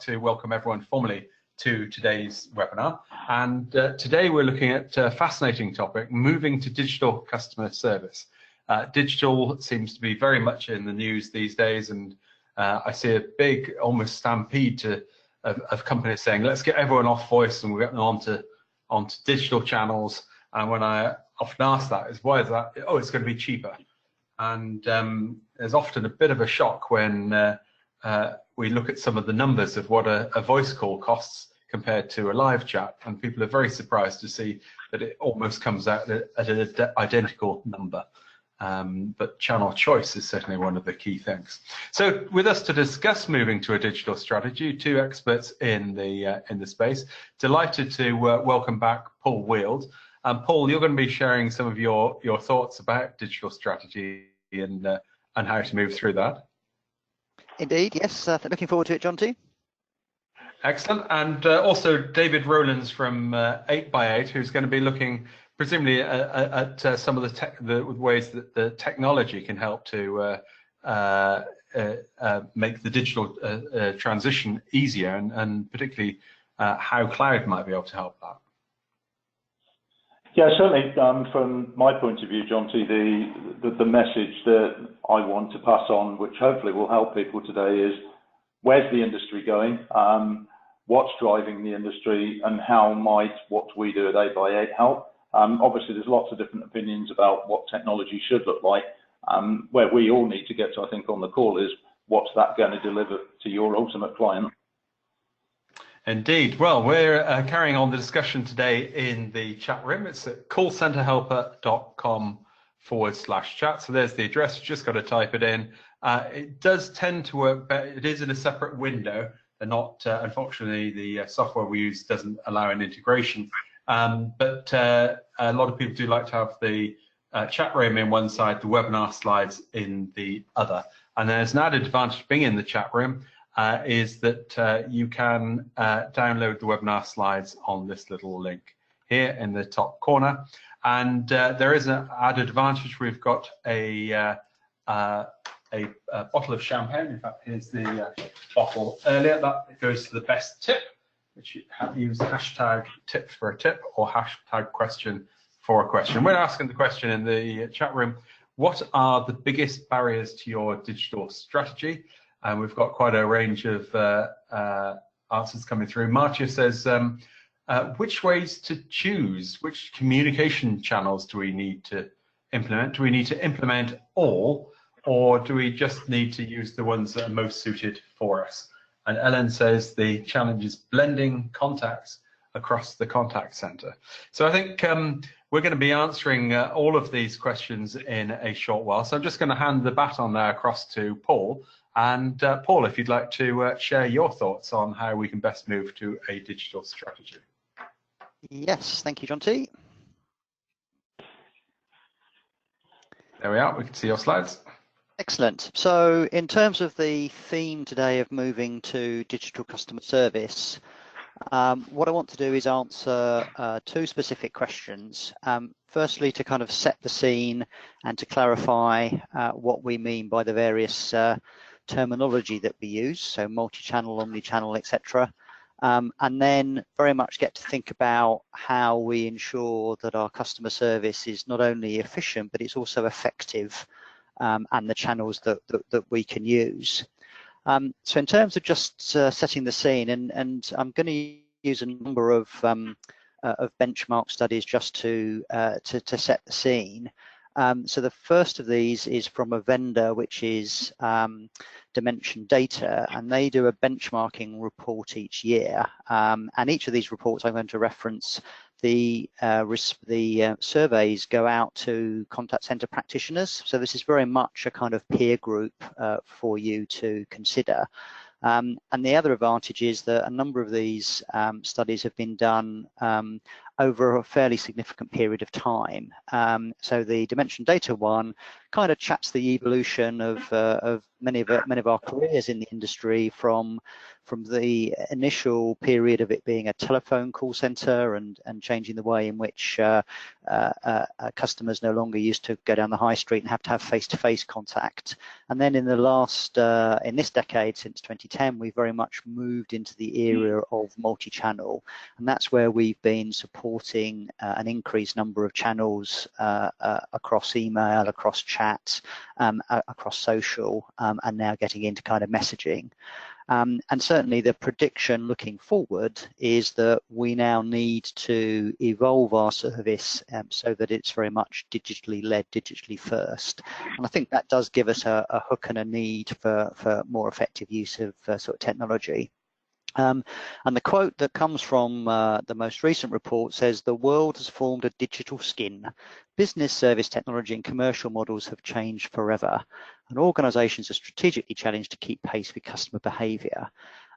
to welcome everyone formally to today's webinar. And today we're looking at a fascinating topic, moving to digital customer service. Digital seems to be very much in the news these days, and I see a big, almost stampede of companies saying, let's get everyone off voice and we'll get them onto digital channels. And when I often ask that is, why is that? Oh, it's going to be cheaper. And there's often a bit of a shock when we look at some of the numbers of what a voice call costs compared to a live chat, and people are very surprised to see that it almost comes out at an identical number. But channel choice is certainly one of the key things. So with us to discuss moving to a digital strategy, two experts in the space. Delighted to welcome back Paul Weald. Paul, you're going to be sharing some of your thoughts about digital strategy and how to move through that. Indeed, yes. Looking forward to it, John, too. Excellent. And also David Rowlands from 8x8, who's going to be looking presumably at some of the ways that the technology can help to make the digital transition easier, and particularly how cloud might be able to help that. Yeah, certainly. From my point of view, John, the message that I want to pass on, which hopefully will help people today, is where's the industry going, what's driving the industry, and how might what we do at 8x8 help. Obviously, there's lots of different opinions about what technology should look like. Where we all need to get to, I think, on the call is what's that going to deliver to your ultimate client. Indeed. Well, we're carrying on the discussion today in the chat room. It's at callcenterhelper.com/chat. So there's the address. You just got to type it in. It does tend to work better. It is in a separate window. They're not, unfortunately, the software we use doesn't allow an integration. But a lot of people do like to have the chat room in one side, the webinar slides in the other. And there's an added advantage of being in the chat room. Is that you can download the webinar slides on this little link here in the top corner. And there is an added advantage. We've got a bottle of champagne. In fact, here's the bottle earlier. That goes to the best tip, which you have to use hashtag tip for a tip or hashtag question for a question. We're asking the question in the chat room, what are the biggest barriers to your digital strategy? And we've got quite a range of answers coming through. Marcia says, which ways to choose? Which communication channels do we need to implement? Do we need to implement all, or do we just need to use the ones that are most suited for us? And Ellen says the challenge is blending contacts across the contact center. So I think we're going to be answering all of these questions in a short while. So I'm just going to hand the baton there across to Paul. And Paul, if you'd like to share your thoughts on how we can best move to a digital strategy. Yes, thank you, John T. There we are, we can see your slides. Excellent. So in terms of the theme today of moving to digital customer service, what I want to do is answer two specific questions. Firstly, to kind of set the scene and to clarify what we mean by the various terminology that we use, so multi-channel, omni-channel, etc. And then very much get to think about how we ensure that our customer service is not only efficient, but it's also effective, and the channels that we can use. So in terms of just setting the scene, and I'm going to use a number of benchmark studies just to set the scene. So the first of these is from a vendor which is Dimension Data, and they do a benchmarking report each year. And each of these reports I'm going to reference the surveys go out to contact center practitioners. So this is very much a kind of peer group for you to consider. And the other advantage is that a number of these studies have been done over a fairly significant period of time. So the Dimension Data one kind of chats the evolution of many of our careers in the industry from the initial period of it being a telephone call center and changing the way in which customers no longer used to go down the high street and have to have face-to-face contact. And then in the last, in this decade, since 2010, we've very much moved into the era of multi-channel. And that's where we've been supporting an increased number of channels across email, across chat, across social, and now getting into kind of messaging. And certainly the prediction looking forward is that we now need to evolve our service so that it's very much digitally led, digitally first. And I think that does give us a hook and a need for more effective use of sort of technology. And the quote that comes from the most recent report says, "The world has formed a digital skin. Business, service, technology and commercial models have changed forever, and organizations are strategically challenged to keep pace with customer behavior."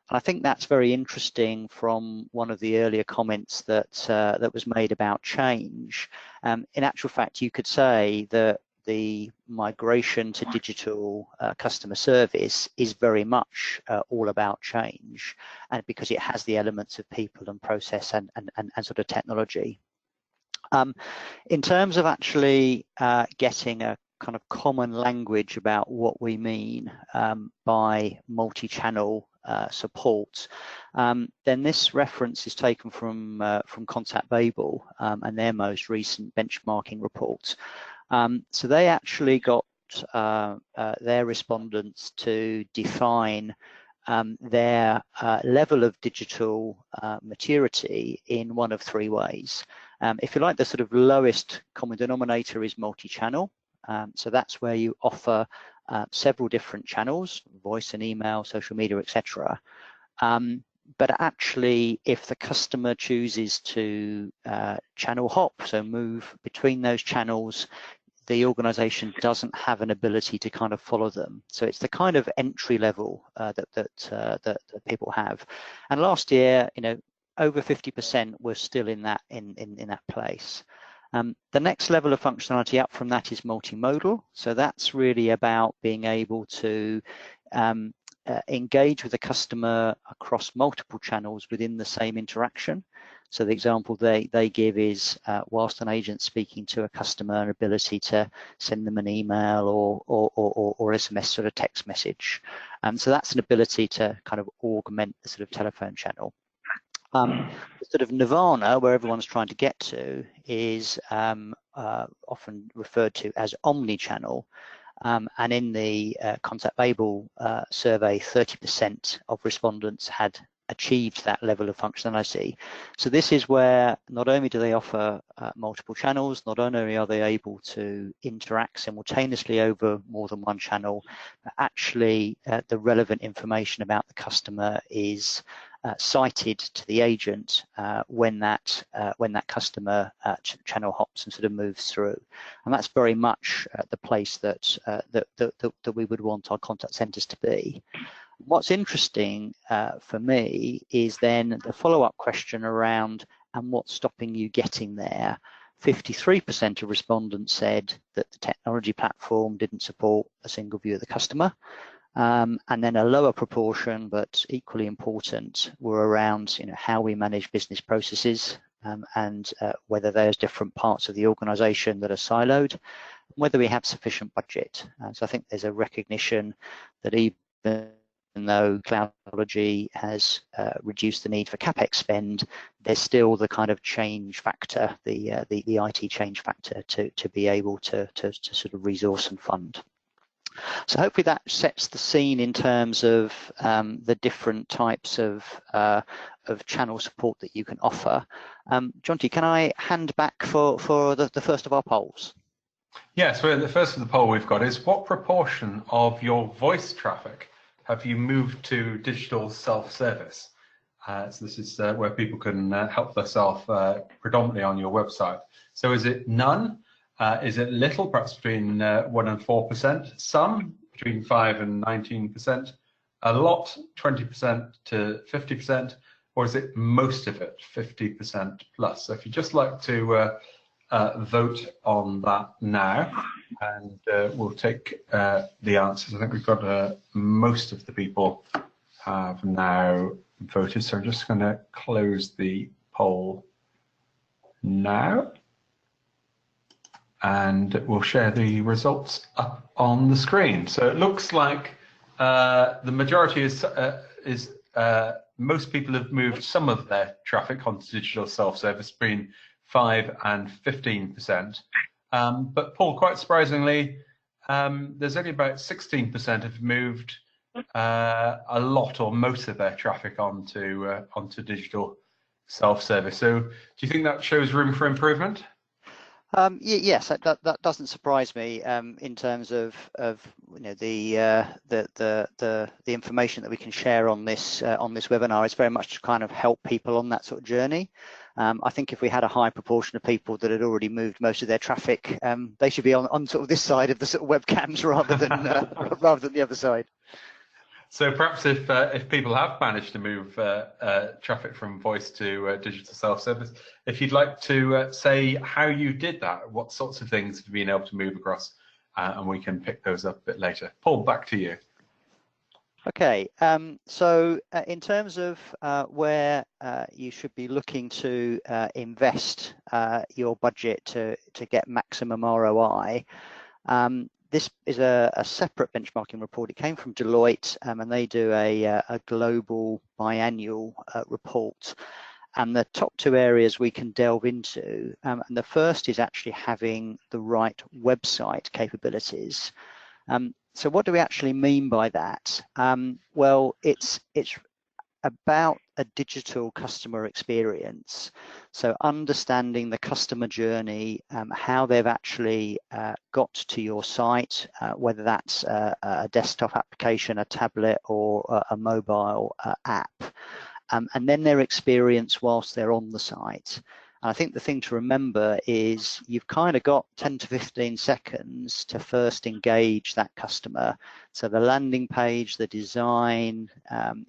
And I think that's very interesting from one of the earlier comments that that was made about change. In actual fact, you could say that the migration to digital customer service is very much all about change, and because it has the elements of people and process and sort of technology. In terms of actually getting a kind of common language about what we mean by multi-channel support, then this reference is taken from Contact Babel and their most recent benchmarking report. So they actually got their respondents to define their level of digital maturity in one of three ways. If you like, the sort of lowest common denominator is multi-channel. So that's where you offer several different channels, voice and email, social media, etc. But actually, if the customer chooses to channel hop, so move between those channels, the organization doesn't have an ability to kind of follow them. So it's the kind of entry level that people have. And last year, you know, over 50% were still in that place. The next level of functionality up from that is multimodal. So that's really about being able to engage with the customer across multiple channels within the same interaction. So the example they give is whilst an agent's speaking to a customer, an ability to send them an email or SMS sort of text message. So that's an ability to kind of augment the sort of telephone channel. The sort of nirvana where everyone's trying to get to is often referred to as omni-channel. And in the Contact Babel survey, 30% of respondents had achieved that level of functionality. So this is where not only do they offer multiple channels, not only are they able to interact simultaneously over more than one channel, but actually the relevant information about the customer is cited to the agent when that customer channel hops and sort of moves through, and that's very much the place that that we would want our contact centres to be. What's interesting for me is then the follow-up question around, and what's stopping you getting there? 53% of respondents said that the technology platform didn't support a single view of the customer. And then a lower proportion, but equally important, were around how we manage business processes and whether there's different parts of the organisation that are siloed, whether we have sufficient budget. So I think there's a recognition that even though cloud technology has reduced the need for CapEx spend, there's still the kind of change factor, the IT change factor to be able to sort of resource and fund. So hopefully that sets the scene in terms of the different types of channel support that you can offer. Jonty, can I hand back for the first of our polls? Yes, well, the first of the poll we've got is, what proportion of your voice traffic have you moved to digital self-service? So this is where people can help themselves predominantly on your website. So is it none? Is it little, perhaps between 1 and 4%? Some, between 5 and 19%? A lot, 20% to 50%? or is it most of it, 50% plus? So if you'd just like to vote on that now, and we'll take the answers. I think we've got most of the people have now voted, so I'm just going to close the poll now, and we'll share the results up on the screen. So it looks like the majority is most people have moved some of their traffic onto digital self-service, between 5 and 15%. But Paul, quite surprisingly, there's only about 16% have moved a lot or most of their traffic onto digital self-service. So do you think that shows room for improvement? Yes, that doesn't surprise me in terms of the information that we can share on this webinar. It's very much to kind of help people on that sort of journey. I think if we had a high proportion of people that had already moved most of their traffic, they should be on sort of this side of the sort of webcams rather than the other side. So perhaps if people have managed to move traffic from voice to digital self-service, if you'd like to say how you did that, what sorts of things have you been able to move across, and we can pick those up a bit later. Paul, back to you. Okay, so in terms of where you should be looking to invest your budget to get maximum ROI, this is a separate benchmarking report. It came from Deloitte, and they do a global biannual report. And the top two areas we can delve into, and the first is actually having the right website capabilities. So what do we actually mean by that? Well, it's about a digital customer experience. So understanding the customer journey, how they've actually got to your site, whether that's a desktop application, a tablet, or a mobile app, and then their experience whilst they're on the site. And I think the thing to remember is you've kind of got 10 to 15 seconds to first engage that customer. So the landing page, the design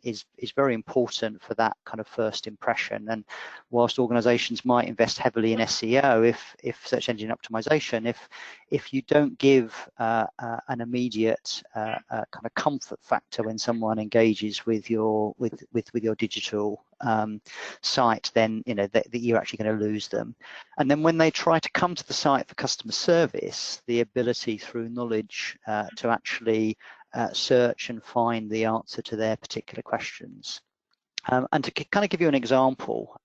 is very important for that kind of first impression. And whilst organizations might invest heavily in SEO, if search engine optimization, if you don't give an immediate kind of comfort factor when someone engages with your digital site, then that you're actually going to lose them. And then when they try to come to the site for customer service, the ability through knowledge to actually search and find the answer to their particular questions. And to kind of give you an example,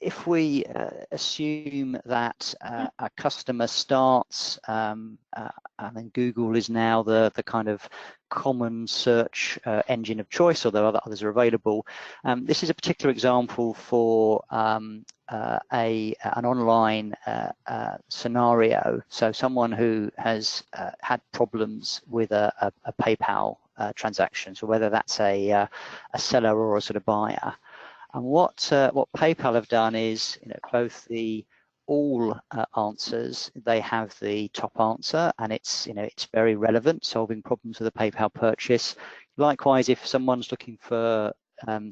if we assume that a customer starts, and then Google is now the kind of common search engine of choice, although others are available. This is a particular example for an online scenario. So someone who has had problems with a PayPal transaction, so whether that's a seller or a sort of buyer. And what PayPal have done is, both the all answers, they have the top answer, and it's very relevant, solving problems with a PayPal purchase. Likewise, if someone's looking for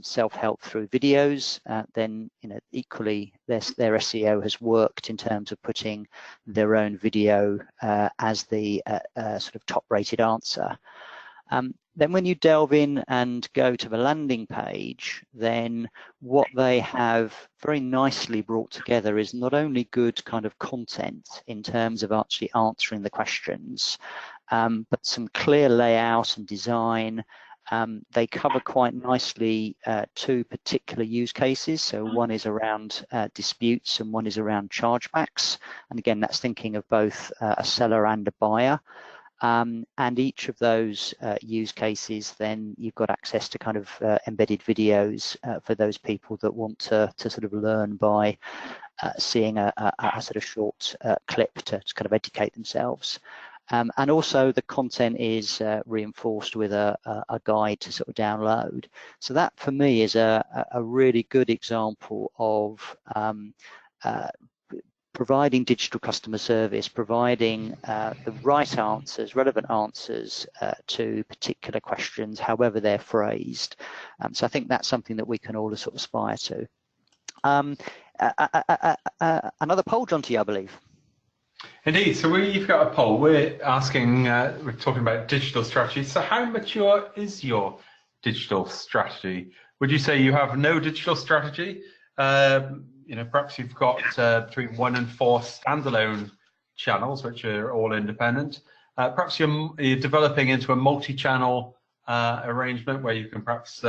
self-help through videos, then equally their SEO has worked in terms of putting their own video as the sort of top-rated answer. Then when you delve in and go to the landing page, then what they have very nicely brought together is not only good kind of content in terms of actually answering the questions, but some clear layout and design. They cover quite nicely two particular use cases. So one is around disputes and one is around chargebacks. And again, that's thinking of both a seller and a buyer. And each of those use cases, then you've got access to kind of embedded videos for those people that want to sort of learn by seeing a sort of short clip to kind of educate themselves. And also the content is reinforced with a guide to sort of download. So that for me is a really good example of providing digital customer service, providing the right answers, relevant answers to particular questions, however they're phrased. So I think that's something that we can all sort of aspire to. Another poll, John, to you, I believe. Indeed. So you've got a poll. We're asking, we're talking about digital strategy. So how mature is your digital strategy? Would you say you have no digital strategy? You know, perhaps you've got between 1 and 4 standalone channels, which are all independent. Perhaps you're developing into a multi-channel arrangement where you can perhaps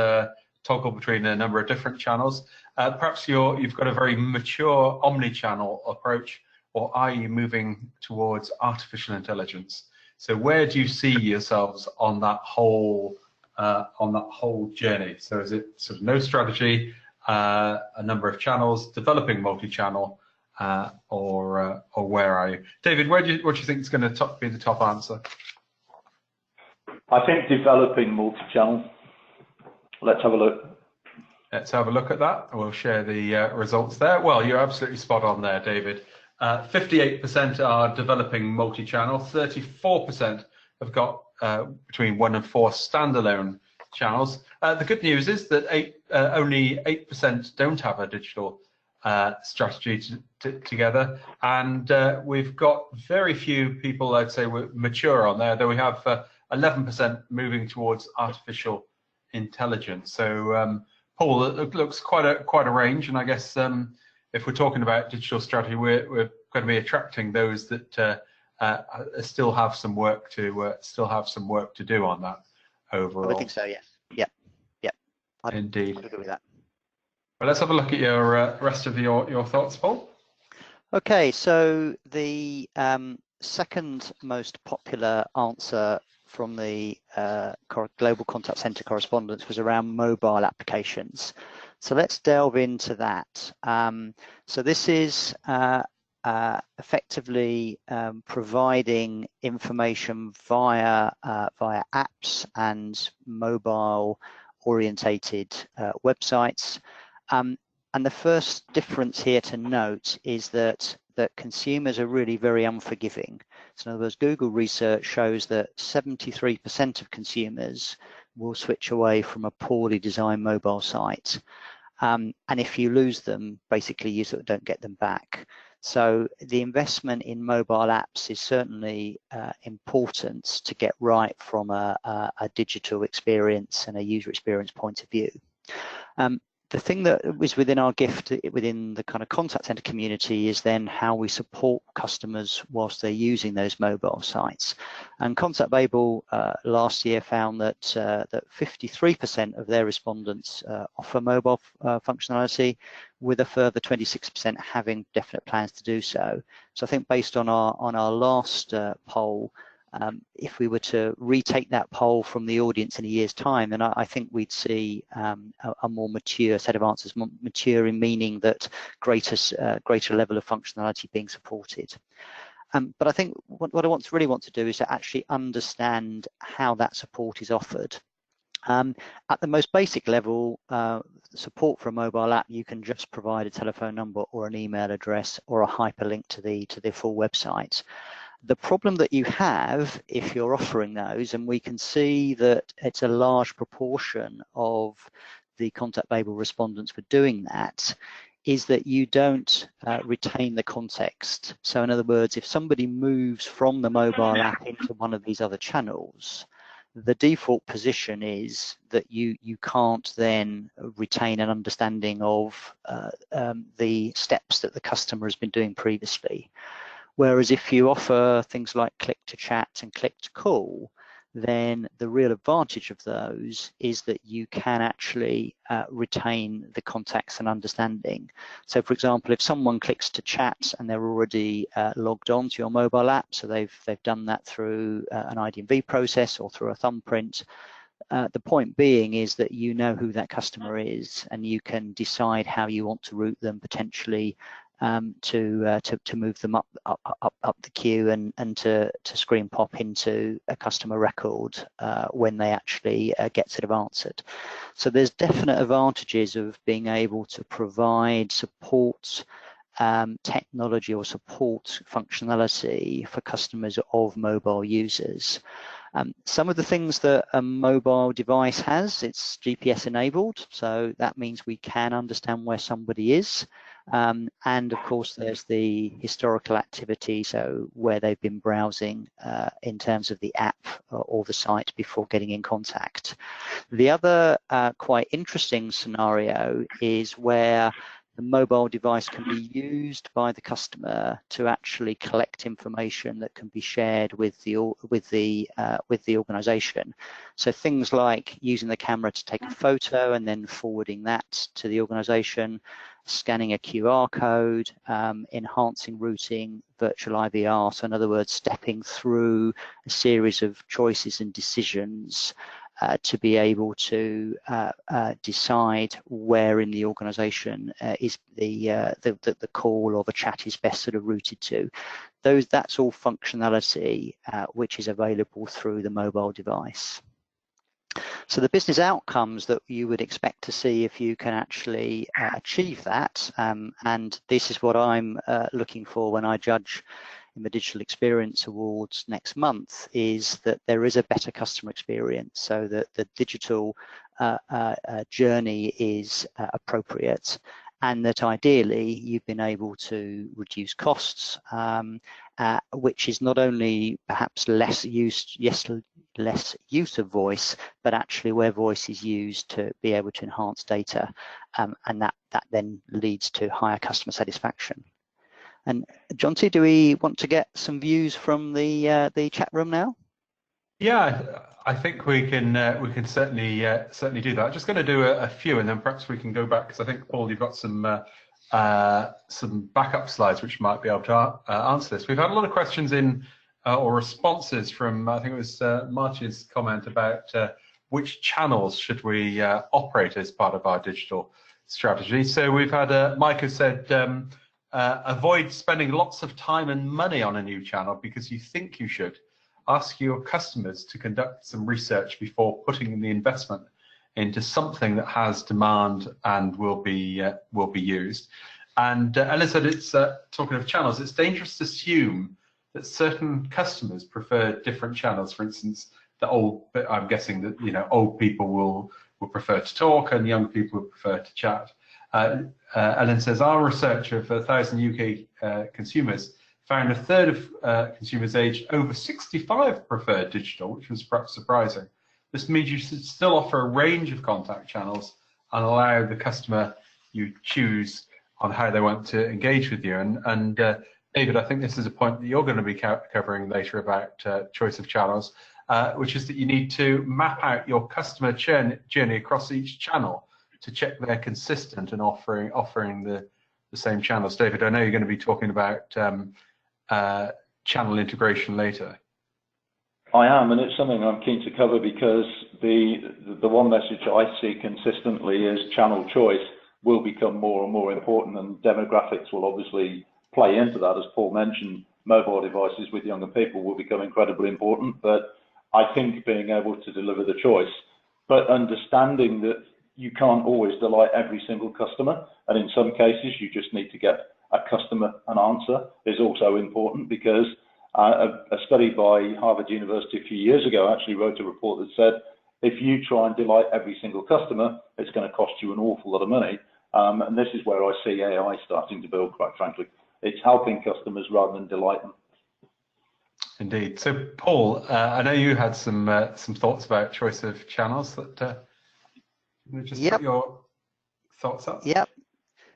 toggle between a number of different channels. Perhaps you've got a very mature omni-channel approach, or are you moving towards artificial intelligence? So where do you see yourselves on that whole journey? So is it sort of no strategy, a number of channels, developing multi-channel, or where are you? David, what do you think is going to be the top answer? I think developing multi-channel. Let's have a look. Let's have a look at that. We'll share the results there. Well, you're absolutely spot on there, David. 58% are developing multi-channel. 34% have got between 1 and 4 standalone channels. The good news is that only 8% don't have a digital strategy together, and we've got very few people, I'd say, we're mature on there, though we have 11% moving towards artificial intelligence. So Paul, it looks quite a range, and I guess if we're talking about digital strategy, we're going to be attracting those that still have some work to do on that overall. I think so. Yes. Yep. Indeed. I'd agree with that. Well, let's have a look at your rest of your thoughts, Paul. Okay, so the second most popular answer from the Global Contact Center correspondence was around mobile applications. So let's delve into that. So this is effectively providing information via apps and mobile orientated websites. And the first difference here to note is that consumers are really very unforgiving. So in other words, Google research shows that 73% of consumers will switch away from a poorly designed mobile site. And if you lose them, basically you sort of don't get them back. So the investment in mobile apps is certainly important to get right from a digital experience and a user experience point of view. The thing that was within our gift within the kind of contact center community is then how we support customers whilst they're using those mobile sites. And ContactBabel last year found that 53% of their respondents offer mobile functionality, with a further 26% having definite plans to do so. So I think based on our last poll, if we were to retake that poll from the audience in a year's time, then I think we'd see a more mature set of answers, mature in meaning that greater level of functionality being supported. But I think what I really want to do is to actually understand how that support is offered. At the most basic level, support for a mobile app, you can just provide a telephone number or an email address or a hyperlink to the full website. The problem that you have if you're offering those, and we can see that it's a large proportion of the ContactBabel respondents for doing that, is that you don't retain the context. So in other words, if somebody moves from the mobile app into one of these other channels, the default position is that you can't then retain an understanding of the steps that the customer has been doing previously. Whereas if you offer things like click to chat and click to call, then the real advantage of those is that you can actually retain the context and understanding. So for example, if someone clicks to chat and they're already logged on to your mobile app, so they've done that through an IDMV process or through a thumbprint, the point being is that you know who that customer is, and you can decide how you want to route them potentially to move them up the queue and to screen pop into a customer record when they actually get sort of answered. So there's definite advantages of being able to provide support technology or support functionality for customers of mobile users. Some of the things that a mobile device has, it's GPS enabled, so that means we can understand where somebody is. And of course, there's the historical activity, so where they've been browsing in terms of the app or the site before getting in contact. The other quite interesting scenario is where the mobile device can be used by the customer to actually collect information that can be shared with the organization. So things like using the camera to take a photo and then forwarding that to the organization, scanning a QR code, enhancing routing, virtual IVR. So in other words, stepping through a series of choices and decisions to be able to decide where in the organization is the call or the chat is best sort of routed to. That's all functionality which is available through the mobile device. So the business outcomes that you would expect to see if you can actually achieve that, and this is what I'm looking for when I judge in the Digital Experience Awards next month, is that there is a better customer experience, so that the digital journey is appropriate, and that ideally you've been able to reduce costs, which is not only perhaps less use of voice, but actually where voice is used to be able to enhance data, and that then leads to higher customer satisfaction. And Jonty, do we want to get some views from the chat room now? Yeah, I think we can certainly do that. I'm just going to do a few, and then perhaps we can go back, because I think, Paul, you've got some backup slides which might be able to answer this. We've had a lot of questions in or responses from, I think it was Martin's comment about which channels should we operate as part of our digital strategy. So we've had Mike who said, avoid spending lots of time and money on a new channel because you think you should. Ask your customers to conduct some research before putting the investment into something that has demand and will be used. And Ellen said, it's talking of channels, it's dangerous to assume that certain customers prefer different channels. For instance, I'm guessing that old people will prefer to talk and young people would prefer to chat. Ellen says, our research of 1,000 UK consumers found a third of consumers aged over 65 preferred digital, which was perhaps surprising. This means you should still offer a range of contact channels and allow the customer you choose on how they want to engage with you. And David, I think this is a point that you're going to be covering later about choice of channels, which is that you need to map out your customer journey across each channel to check they're consistent and offering the same channels. David, I know you're going to be talking about channel integration later. I am, and it's something I'm keen to cover because the one message I see consistently is channel choice will become more and more important, and demographics will obviously play into that. As Paul mentioned, mobile devices with younger people will become incredibly important, but I think being able to deliver the choice, but understanding that you can't always delight every single customer, and in some cases you just need to get a customer an answer is also important, because a study by Harvard University a few years ago actually wrote a report that said if you try and delight every single customer, it's going to cost you an awful lot of money. And this is where I see AI starting to build, quite frankly. It's helping customers rather than delight them. Indeed. So, Paul, I know you had some thoughts about choice of channels. That just put your thoughts up. Yep.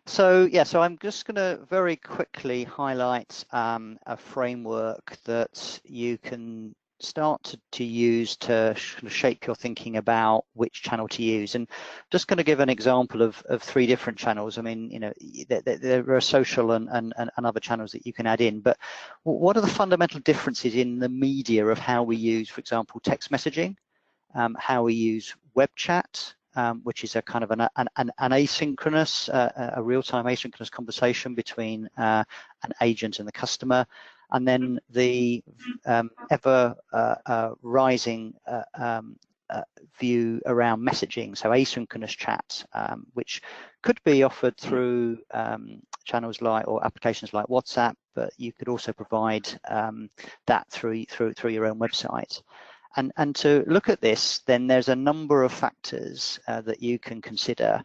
So I'm just going to very quickly highlight a framework that you can start to use to shape your thinking about which channel to use. And just going to give an example of 3 different channels. I mean, there are social and other channels that you can add in, but what are the fundamental differences in the media of how we use, for example, text messaging, how we use web chat, which is a kind of an asynchronous, a real-time asynchronous conversation between an agent and the customer, and then the ever rising view around messaging, so asynchronous chat, which could be offered through channels like or applications like WhatsApp, but you could also provide that through your own website. And to look at this, then there's a number of factors that you can consider.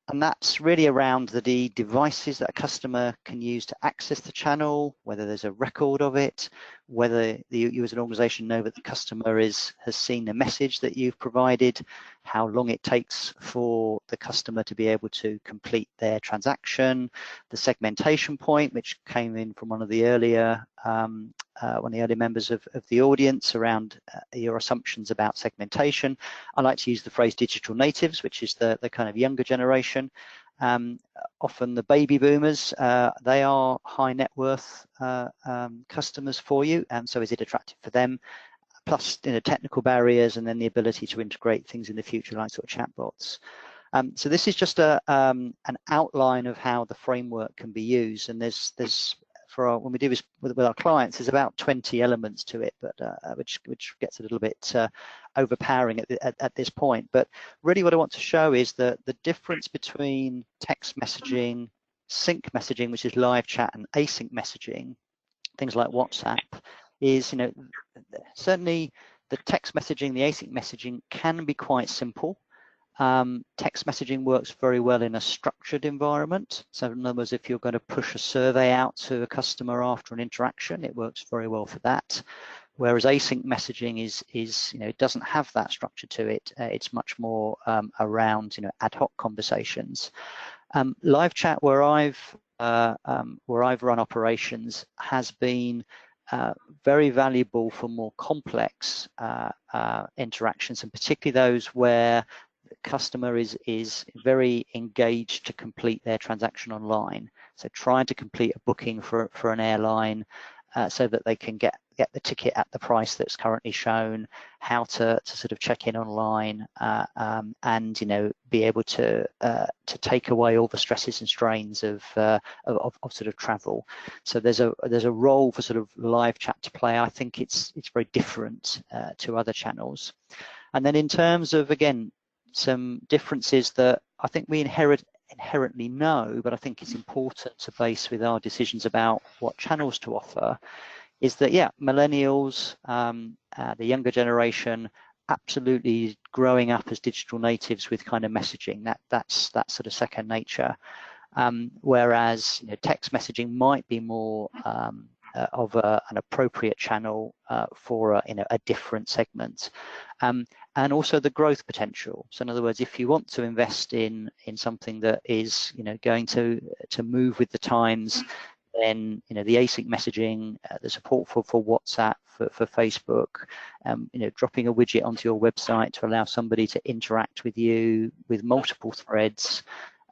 And that's really around the devices that a customer can use to access the channel, whether there's a record of it, whether you as an organization know that the customer has seen the message that you've provided, how long it takes for the customer to be able to complete their transaction, the segmentation point, which came in from one of the earlier members of the audience around your assumptions about segmentation. I like to use the phrase digital natives, which is the kind of younger generation. Often the baby boomers, they are high net worth customers for you, and so is it attractive for them? Plus, technical barriers, and then the ability to integrate things in the future, like sort of chatbots. So this is just an outline of how the framework can be used, and there's when we do this with our clients, there's about 20 elements to it, but which gets a little bit overpowering at this point. But really what I want to show is that the difference between text messaging, sync messaging, which is live chat, and async messaging, things like WhatsApp, is certainly the text messaging, the async messaging can be quite simple. Text messaging works very well in a structured environment. So in other words, if you're going to push a survey out to a customer after an interaction, it works very well for that. Whereas async messaging it doesn't have that structure to it. It's much more around ad hoc conversations. Live chat, where I've run operations, has been very valuable for more complex interactions, and particularly those where the customer is very engaged to complete their transaction online. So trying to complete a booking for an airline so that they can get the ticket at the price that's currently shown, how to sort of check in online, and be able to take away all the stresses and strains of sort of travel. So there's a role for sort of live chat to play. I think it's very different to other channels. And then in terms of, again, some differences that I think we inherently know, but I think it's important to base with our decisions about what channels to offer, is that, yeah, millennials, the younger generation, absolutely growing up as digital natives with kind of messaging. That's sort of second nature. Whereas text messaging might be more of an appropriate channel for a different segment. And also the growth potential. So in other words, if you want to invest in something that is going to move with the times, then the async messaging, the support for WhatsApp, for Facebook, dropping a widget onto your website to allow somebody to interact with you with multiple threads.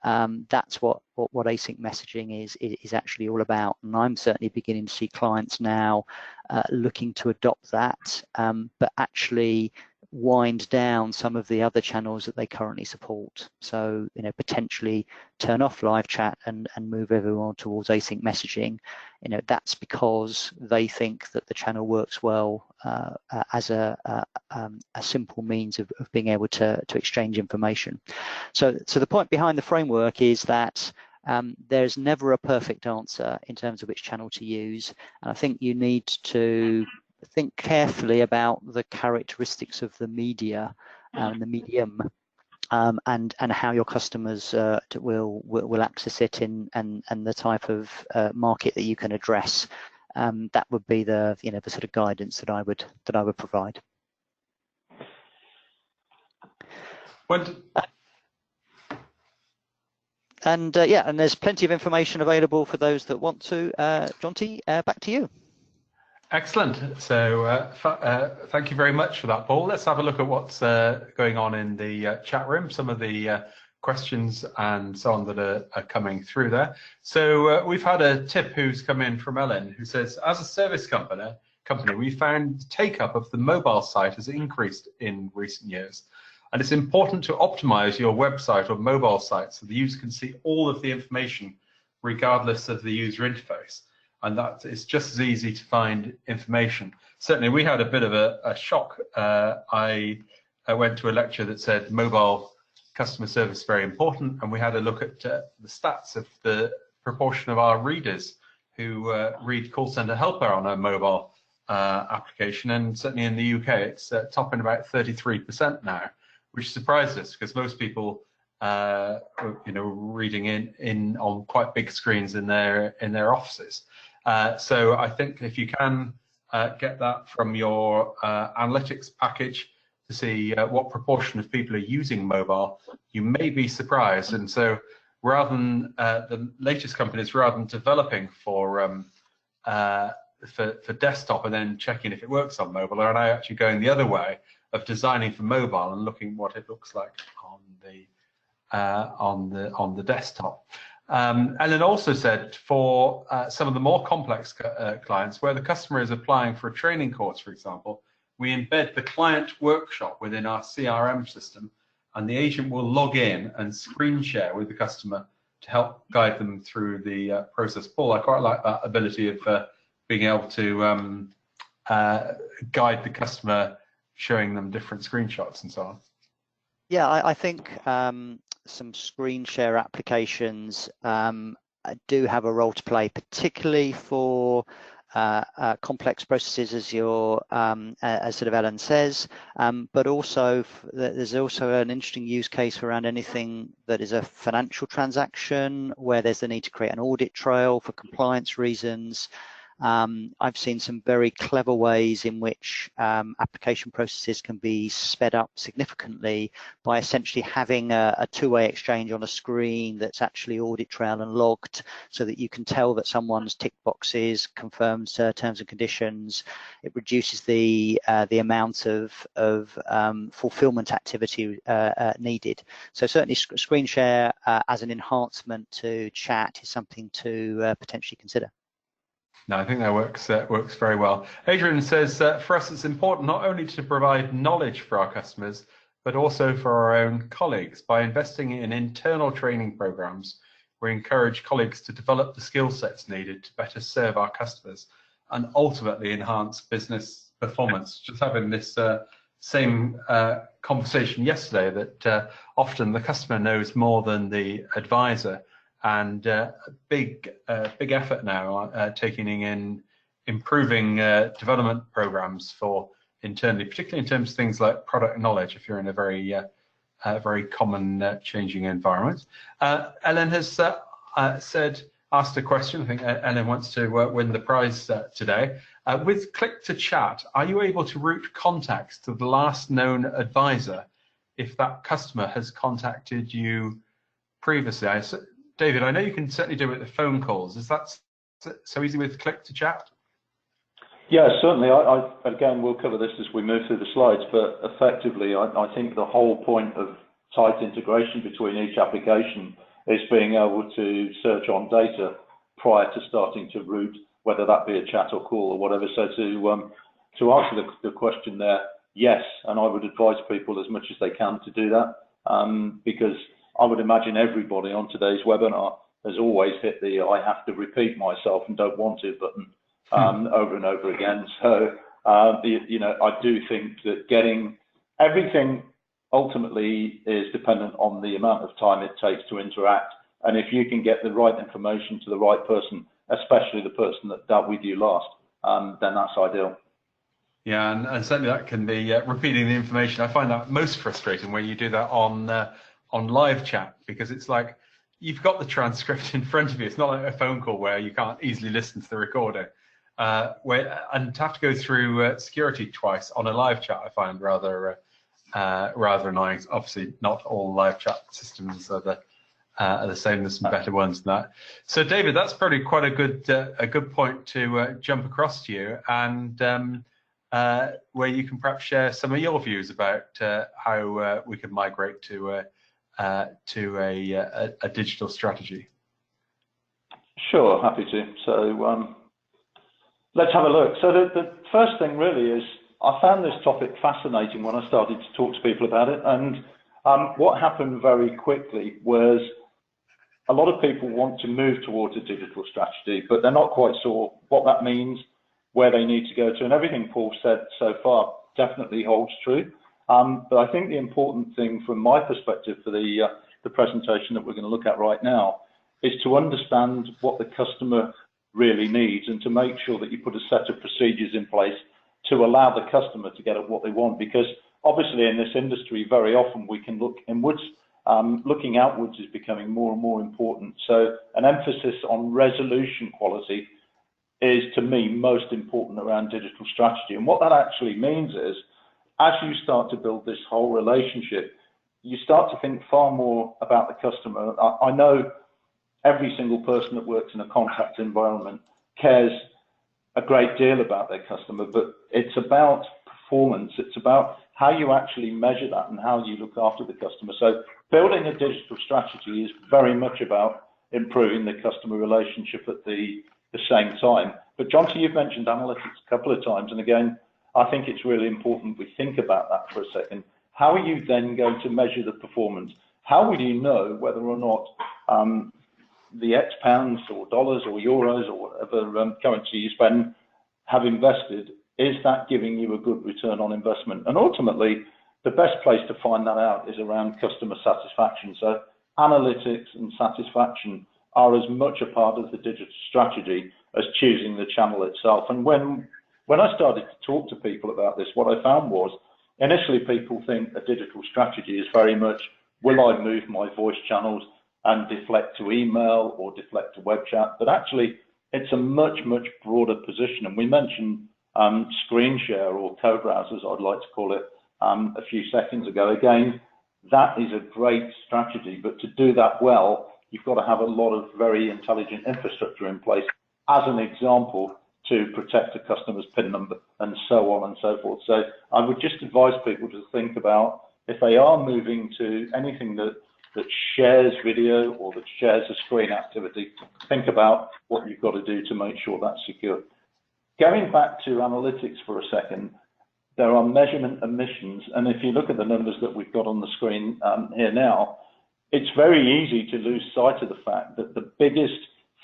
That's what async messaging is actually all about, and I'm certainly beginning to see clients now looking to adopt that, but actually wind down some of the other channels that they currently support. So potentially turn off live chat and move everyone towards async messaging. That's because they think that the channel works well as a simple means of being able to exchange information. So the point behind the framework is that there's never a perfect answer in terms of which channel to use, and I think you need to think carefully about the characteristics of the media and the medium, and how your customers will access it and the type of market that you can address. That would be the the sort of guidance that I would provide. And there's plenty of information available for those that want to. Jonty, back to you. Excellent. So thank you very much for that, Paul. Let's have a look at what's going on in the chat room, some of the questions and so on that are coming through there. So we've had a tip who's come in from Ellen, who says, as a service company, we found take-up of the mobile site has increased in recent years. And it's important to optimize your website or mobile site so the user can see all of the information regardless of the user interface. And that it's just as easy to find information. Certainly, we had a bit of a shock. I went to a lecture that said mobile customer service is very important, and we had a look at the stats of the proportion of our readers who read call center helper on a mobile application, and certainly in the UK it's topping about 33% now, which surprised us because most people reading in on quite big screens in their offices. So I think if you can get that from your analytics package to see what proportion of people are using mobile, you may be surprised. And so rather than the latest companies, rather than developing for desktop and then checking if it works on mobile, are now actually going the other way of designing for mobile and looking what it looks like on the desktop. Ellen also said for some of the more complex clients where the customer is applying for a training course, for example, we embed the client workshop within our CRM system, and the agent will log in and screen share with the customer to help guide them through the process. Paul, I quite like that ability of being able to guide the customer, showing them different screenshots and so on. Yeah, I think some screen share applications do have a role to play, particularly for complex processes, as sort of Ellen says, but also there's also an interesting use case around anything that is a financial transaction where there's the need to create an audit trail for compliance reasons. I've seen some very clever ways in which application processes can be sped up significantly by essentially having a two-way exchange on a screen that's actually audit trail and logged, so that you can tell that someone's ticked boxes, confirmed terms and conditions. It reduces the amount of fulfillment activity needed. So certainly screen share as an enhancement to chat is something to potentially consider. No, I think that works very well. Adrian says, for us, it's important not only to provide knowledge for our customers, but also for our own colleagues. By investing in internal training programs, we encourage colleagues to develop the skill sets needed to better serve our customers and ultimately enhance business performance. Just having this same conversation yesterday that often the customer knows more than the advisor. And big effort now taking in improving development programs for internally, particularly in terms of things like product knowledge, if you're in a very common changing environment. Ellen has asked a question. I think Ellen wants to win the prize today. With Click to Chat, are you able to route contacts to the last known advisor if that customer has contacted you previously? David, I know you can certainly do it with phone calls. Is that so easy with Click to Chat? Yeah, certainly. Again, we'll cover this as we move through the slides, but effectively, I think the whole point of tight integration between each application is being able to search on data prior to starting to route, whether that be a chat or call or whatever. So to answer the question there, yes, and I would advise people as much as they can to do that, because I would imagine everybody on today's webinar has always hit the I have to repeat myself and don't want to button over and over again. So, I do think that getting everything ultimately is dependent on the amount of time it takes to interact. And if you can get the right information to the right person, especially the person that dealt with you last, then that's ideal. Yeah, and certainly that can be repeating the information. I find that most frustrating when you do that on live chat, because it's like you've got the transcript in front of you. It's not like a phone call where you can't easily listen to the recording. And to have to go through security twice on a live chat, I find rather annoying. Obviously, not all live chat systems are the same. There's some better ones than that. So, David, that's probably quite a good point to jump across to you, and where you can perhaps share some of your views about how we can migrate to a digital strategy. Sure, happy to. So let's have a look. So the first thing really is I found this topic fascinating when I started to talk to people about it, and what happened very quickly was a lot of people want to move towards a digital strategy, but they're not quite sure what that means, where they need to go to, and everything Paul said so far definitely holds true. But I think the important thing from my perspective for the presentation that we're going to look at right now is to understand what the customer really needs and to make sure that you put a set of procedures in place to allow the customer to get at what they want. Because obviously in this industry, very often we can look inwards. Looking outwards is becoming more and more important. So an emphasis on resolution quality is, to me, most important around digital strategy. And what that actually means is, as you start to build this whole relationship, you start to think far more about the customer. I know every single person that works in a contact environment cares a great deal about their customer, but it's about performance. It's about how you actually measure that and how you look after the customer. So building a digital strategy is very much about improving the customer relationship at the same time. But Jonty, you've mentioned analytics a couple of times, and again, I think it's really important we think about that for a second. How are you then going to measure the performance? How will you know whether or not the X pounds or dollars or euros or whatever currency you spend have invested? Is that giving you a good return on investment? And ultimately, the best place to find that out is around customer satisfaction. So analytics and satisfaction are as much a part of the digital strategy as choosing the channel itself. And when I started to talk to people about this, what I found was initially people think a digital strategy is very much, will I move my voice channels and deflect to email or deflect to web chat? But actually, it's a much, much broader position. And we mentioned screen share or co-browsers, I'd like to call it, a few seconds ago. Again, that is a great strategy, but to do that well, you've got to have a lot of very intelligent infrastructure in place, as an example, to protect a customer's PIN number and so on and so forth. So I would just advise people to think about, if they are moving to anything that shares video or that shares a screen activity, think about what you've got to do to make sure that's secure. Going back to analytics for a second, there are measurement emissions, and if you look at the numbers that we've got on the screen here now, it's very easy to lose sight of the fact that the biggest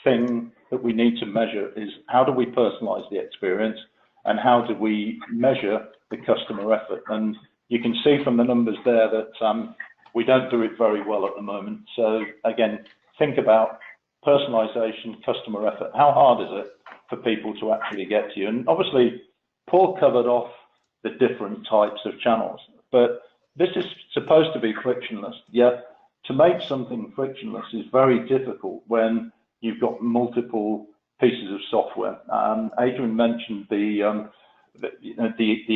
thing that we need to measure is how do we personalize the experience and how do we measure the customer effort. And you can see from the numbers there that we don't do it very well at the moment. So again, think about personalization, customer effort. How hard is it for people to actually get to you? And obviously, Paul covered off the different types of channels, but this is supposed to be frictionless. Yet to make something frictionless is very difficult when you've got multiple pieces of software. Adrian mentioned the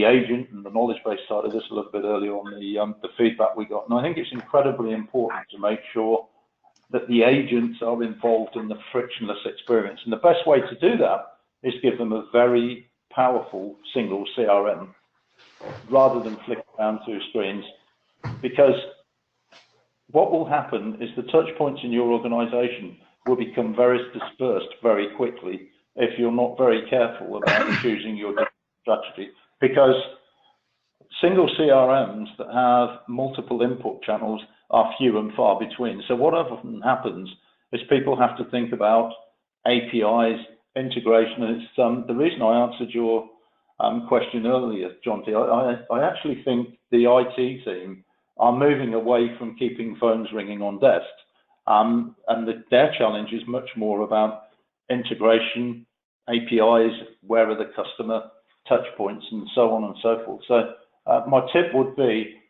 agent and the knowledge base side of this a little bit earlier on the feedback we got. And I think it's incredibly important to make sure that the agents are involved in the frictionless experience. And the best way to do that is give them a very powerful single CRM rather than flick around through screens. Because what will happen is the touch points in your organization will become very dispersed very quickly if you're not very careful about choosing your strategy. Because single CRMs that have multiple input channels are few and far between. So what often happens is people have to think about APIs, integration, and it's the reason I answered your question earlier, Jonty. I actually think the IT team are moving away from keeping phones ringing on desks, and their challenge is much more about integration, APIs, where are the customer touch points, and so on and so forth. So my tip would be,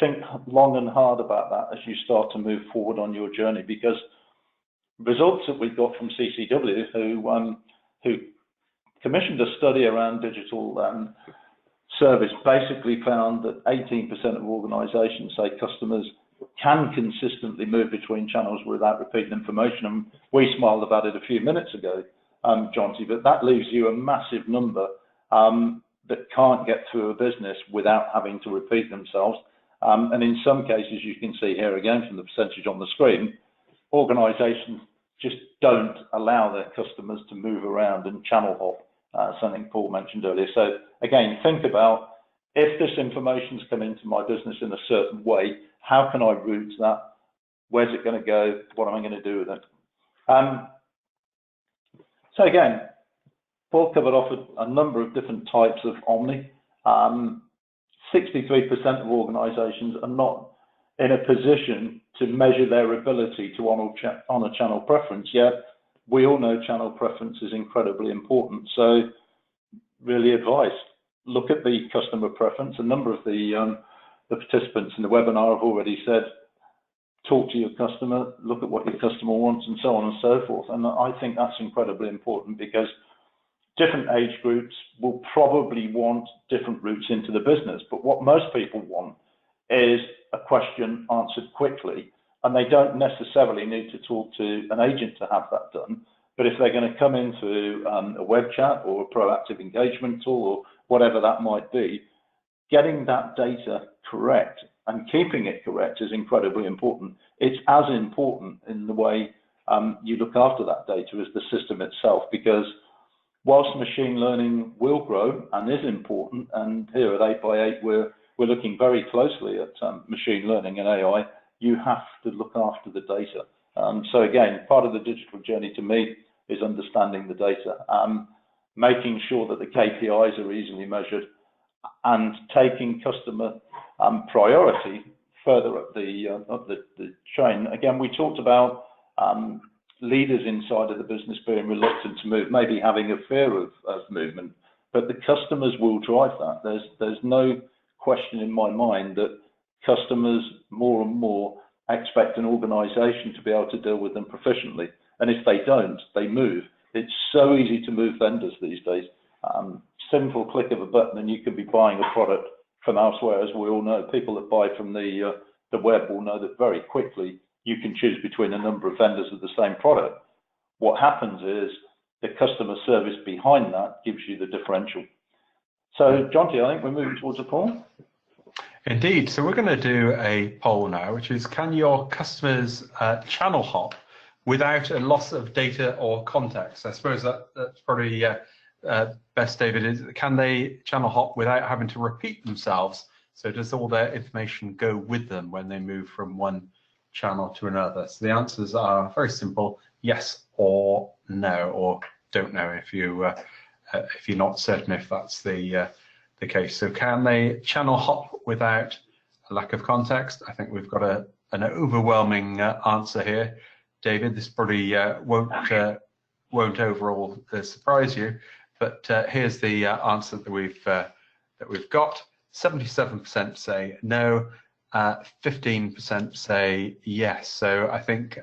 think long and hard about that as you start to move forward on your journey, because results that we got from CCW, who commissioned a study around digital service, basically found that 18% of organizations say customers can consistently move between channels without repeating information. And we smiled about it a few minutes ago, Jonty, but that leaves you a massive number that can't get through a business without having to repeat themselves. And in some cases, you can see here again from the percentage on the screen, organizations just don't allow their customers to move around and channel hop, something Paul mentioned earlier. So again, think about, if this information's come into my business in a certain way, how can I route that? Where's it going to go? What am I going to do with it? So again, Paul covered off a number of different types of Omni. 63% of organizations are not in a position to measure their ability to honor channel preference, yet we all know channel preference is incredibly important. So really advice, look at the customer preference. A number of the participants in the webinar have already said, talk to your customer, look at what your customer wants, and so on and so forth. And I think that's incredibly important, because different age groups will probably want different routes into the business. But what most people want is a question answered quickly, and they don't necessarily need to talk to an agent to have that done. But if they're going to come into a web chat or a proactive engagement tool or whatever that might be, getting that data correct and keeping it correct is incredibly important. It's as important in the way you look after that data as the system itself, because whilst machine learning will grow and is important, and here at 8x8 we're looking very closely at machine learning and AI, you have to look after the data. So again, part of the digital journey to me is understanding the data, making sure that the KPIs are easily measured, and taking customer priority further up the chain. Again, we talked about leaders inside of the business being reluctant to move, maybe having a fear of movement, but the customers will drive that. There's no question in my mind that customers more and more expect an organization to be able to deal with them proficiently, and if they don't, they move. It's so easy to move vendors these days. Simple click of a button and you could be buying a product from elsewhere. As we all know, people that buy from the web will know that very quickly you can choose between a number of vendors of the same product. What happens is the customer service behind that gives you the differential. So, Jonty, I think we're moving towards a poll. Indeed. So we're going to do a poll now, which is, can your customers channel hop without a loss of data or context? I suppose that's probably best, David, is can they channel hop without having to repeat themselves? So does all their information go with them when they move from one channel to another? So the answers are very simple: yes or no, or don't know if you're not certain if that's the case. So can they channel hop without a lack of context? I think we've got an overwhelming answer here. David, this probably won't overall surprise you, but here's the answer that we've got. 77% say no, 15% say yes. So I think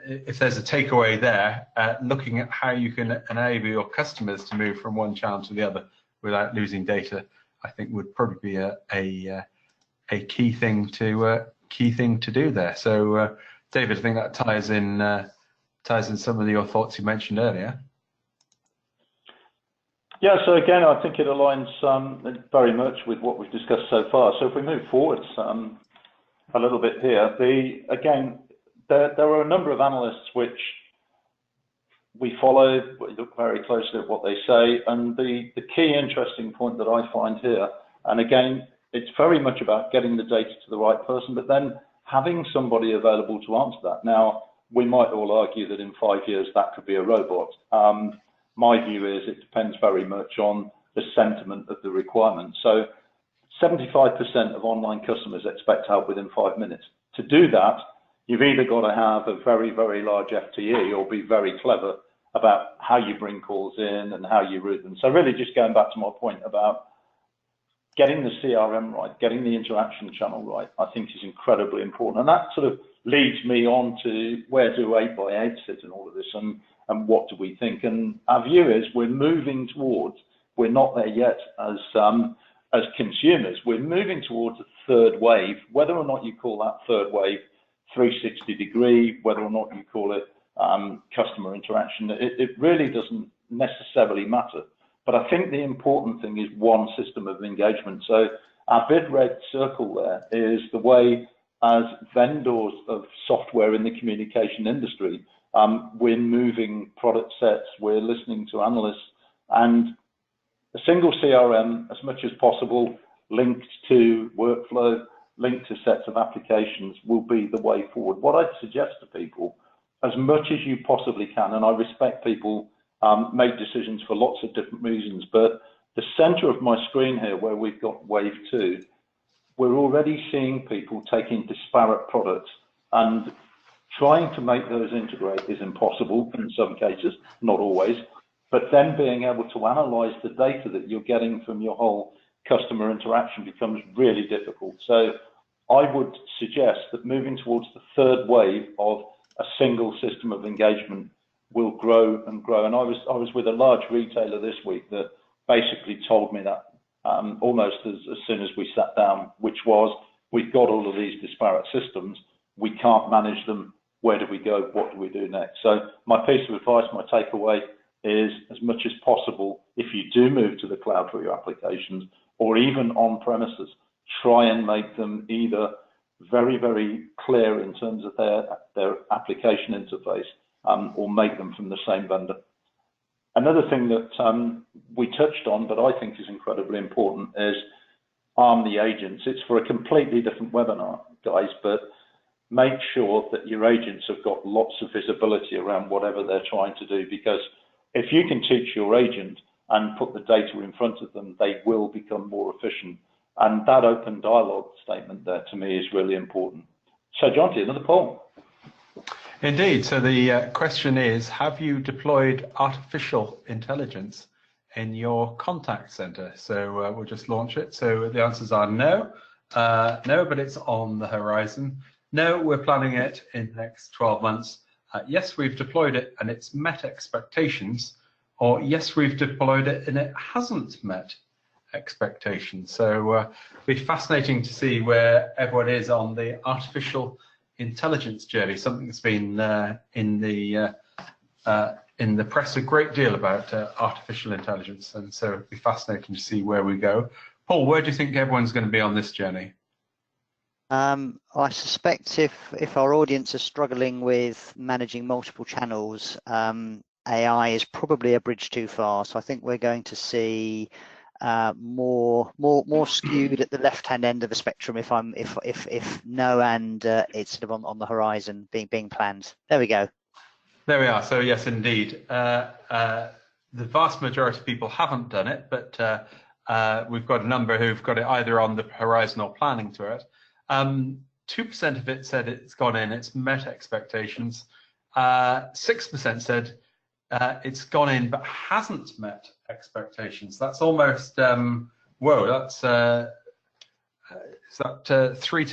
if there's a takeaway there, looking at how you can enable your customers to move from one channel to the other without losing data, I think would probably be a key thing to do there. So David, I think that ties in some of your thoughts you mentioned earlier. Yeah, so again, I think it aligns very much with what we've discussed so far. So if we move forwards a little bit here, again, there are a number of analysts which we follow, we look very closely at what they say, and the key interesting point that I find here, and again, it's very much about getting the data to the right person, but then having somebody available to answer that. Now, we might all argue that in 5 years that could be a robot. My view is it depends very much on the sentiment of the requirement. So 75% of online customers expect help within 5 minutes. To do that, you've either got to have a very, very large FTE or be very clever about how you bring calls in and how you route them. So really just going back to my point about getting the CRM right, getting the interaction channel right, I think is incredibly important. And that sort of leads me on to where do 8x8 sit in all of this, and what do we think? And our view is we're moving towards, we're not there yet as consumers, we're moving towards a third wave, whether or not you call that third wave 360 degree, whether or not you call it customer interaction, it really doesn't necessarily matter. But I think the important thing is one system of engagement. So our big red circle there is the way as vendors of software in the communication industry, we're moving product sets, we're listening to analysts, and a single CRM, as much as possible, linked to workflow, linked to sets of applications, will be the way forward. What I'd suggest to people, as much as you possibly can, and I respect people make decisions for lots of different reasons, but The center of my screen here, where we've got wave 2, we're already seeing people taking disparate products, and trying to make those integrate is impossible in some cases, not always, but then being able to analyze the data that you're getting from your whole customer interaction becomes really difficult. So I would suggest that moving towards the third wave of a single system of engagement will grow and grow. And I was with a large retailer this week that basically told me that almost as soon as we sat down, which was, we've got all of these disparate systems, we can't manage them, where do we go, what do we do next? So my piece of advice, my takeaway is, as much as possible, if you do move to the cloud for your applications, or even on premises, try and make them either very, very clear in terms of their application interface, or make them from the same vendor. Another thing that we touched on, but I think is incredibly important, is arm the agents. It's for a completely different webinar, guys, but make sure that your agents have got lots of visibility around whatever they're trying to do, because if you can teach your agent and put the data in front of them, they will become more efficient. And that open dialogue statement there, to me, is really important. So, Jonty, another poll. Indeed. So the question is, have you deployed artificial intelligence in your contact center? So we'll just launch it. So the answers are no, no, but it's on the horizon. No, we're planning it in the next 12 months. Yes, we've deployed it and it's met expectations, or yes, we've deployed it and it hasn't met expectations. So it'll be fascinating to see where everyone is on the artificial intelligence journey. Something that's been in the press a great deal about artificial intelligence, and so it'll be fascinating to see where we go. Paul, where do you think everyone's going to be on this journey? I suspect if our audience is struggling with managing multiple channels, AI is probably a bridge too far. So I think we're going to see more skewed at the left-hand end of the spectrum. If no, and it's sort of on the horizon being planned. There we go. There we are. So yes, indeed, the vast majority of people haven't done it, but we've got a number who've got it either on the horizon or planning to it. 2% of it said it's gone in, it's met expectations. 6% said it's gone in but hasn't met expectations. That's almost whoa. That's is that 3